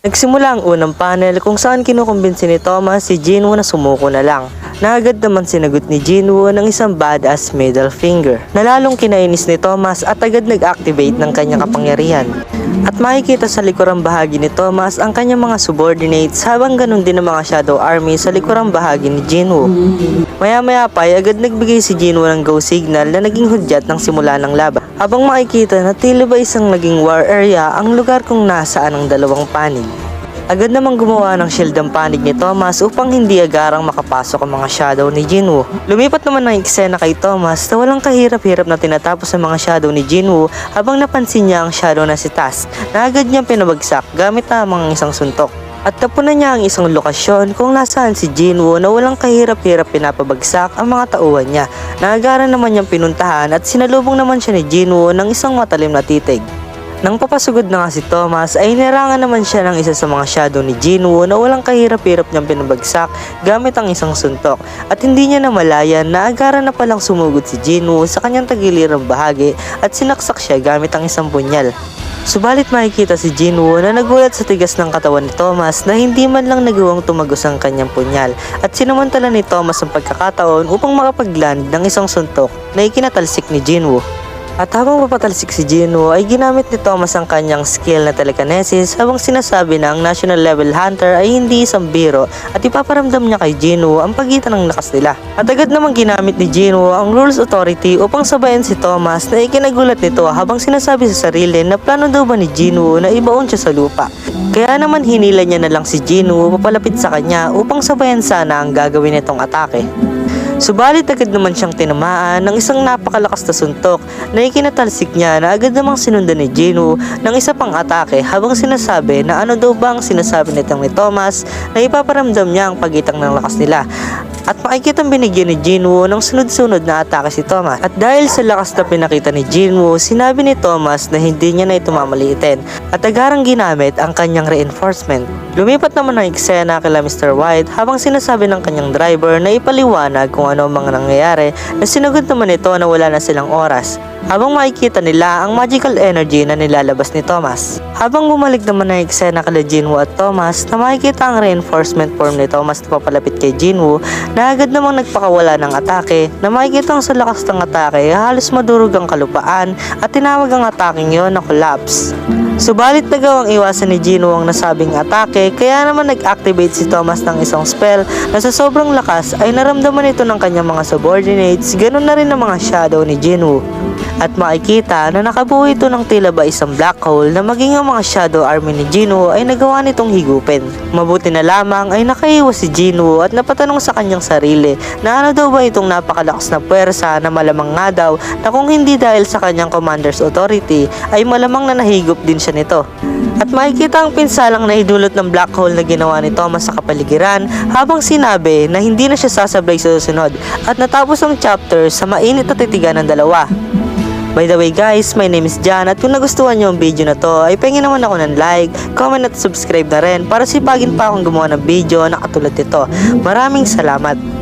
Nagsimula ang unang panel kung saan kinukumbinsi ni Thomas si Jinwoo na sumuko na lang. Na agad naman sinagot ni Jinwoo ng isang badass middle finger. Nalalong kinainis ni Thomas at agad nag-activate ng kanyang kapangyarihan. At makikita sa likurang bahagi ni Thomas ang kanyang mga subordinates habang ganun din ang mga Shadow Army sa likurang bahagi ni Jinwoo. Maya-maya pa ay agad nagbigay si Jinwoo ng go signal na naging hudyat ng simula ng laban. Habang makikita na tila ba isang naging war area ang lugar kung nasaan ang dalawang panig. Agad namang gumawa ng shield ang panig ni Thomas upang hindi agarang makapasok ang mga shadow ni Jinwoo. Lumipat naman ng eksena kay Thomas na walang kahirap-hirap na tinatapos ang mga shadow ni Jinwoo habang napansin niya ang shadow na si Taz na agad niyang pinabagsak gamit lamang ang isang suntok. At tapunan niya ang isang lokasyon kung nasaan si Jinwoo na walang kahirap-hirap pinapabagsak ang mga tauhan niya. Naagaran naman niyang pinuntahan at sinalubong naman siya ni Jinwoo ng isang matalim na titig. Nang papasugod na nga si Thomas ay nirangan naman siya ng isa sa mga shadow ni Jinwoo na walang kahirap-hirap niyang pinabagsak gamit ang isang suntok at hindi niya namalayan na agaran na palang sumugod si Jinwoo sa kanyang tagilirang bahagi at sinaksak siya gamit ang isang punyal. Subalit makikita si Jinwoo na nagulat sa tigas ng katawan ni Thomas na hindi man lang nagawang tumagos ang kanyang punyal at sinamantala ni Thomas ang pagkakataon upang makapagland ng isang suntok na ikinatalsik ni Jinwoo. At habang papatalsik si Jinwoo ay ginamit ni Thomas ang kanyang skill na telekinesis habang sinasabi na ang national level hunter ay hindi isang biro at ipaparamdam niya kay Jinwoo ang pagitan ng lakas nila. At agad namang ginamit ni Jinwoo ang rules authority upang sabayan si Thomas na ikinagulat nito habang sinasabi sa sarili na plano daw ba ni Jinwoo na ibaon siya sa lupa. Kaya naman hinila niya na lang si Jinwoo papalapit sa kanya upang sabayan sana ang gagawin nitong atake. Subalit agad naman siyang tinamaan ng isang napakalakas na suntok na ikinatalsik niya na agad namang sinundan ni Jinwoo ng isa pang atake habang sinasabi na ano daw ba ang sinasabi nitong ni Thomas na ipaparamdam niya ang pagitan ng lakas nila. At makikitang binigyan ni Jinwoo ng sunod-sunod na atake si Thomas. At dahil sa lakas na pinakita ni Jinwoo, sinabi ni Thomas na hindi niya na ito mamaliitin at agarang ginamit ang kanyang reinforcement. Lumipat naman ang eksena kila Mr. White habang sinasabi ng kanyang driver na ipaliwanag kung ano ang mga nangyayari na sinagot naman ito na wala na silang oras. Habang makikita nila ang magical energy na nilalabas ni Thomas. Habang bumalik naman ang eksena kila Jinwoo at Thomas na makikita ang reinforcement form ni Thomas na papalapit kay Jinwoo na agad namang nagpakawala ng atake na makikita ang sa lakas ng atake halos madurog ang kalupaan at tinawag ang ataking yon na collapse. Subalit nagawang iwasan ni Jinwoo ang nasabing atake kaya naman nag-activate si Thomas ng isang spell na sa sobrang lakas ay naramdaman ito ng kanyang mga subordinates, ganun na rin ang mga shadow ni Jinwoo. At makikita na nakabuo ito ng tila ba isang black hole na maging ang mga shadow army ni Jinwoo ay nagawa nitong higupin. Mabuti na lamang ay nakaiwas si Jinwoo at napatanong sa kanyang sarili na ano daw ba itong napakalakas na puwersa na malamang nga daw na kung hindi dahil sa kanyang commander's authority ay malamang na nahigop din siya nito. At makikita ang pinsalang naidulot ng black hole na ginawa ni Thomas sa kapaligiran habang sinabi na hindi na siya sasablay sa susunod at natapos ang chapter sa mainit na titigan ng dalawa. By the way guys, my name is John at kung nagustuhan nyo ang video na to ay pahingin naman ako ng like, comment at subscribe na rin para sipagin pa akong gumawa ng video na katulad nito. Maraming salamat!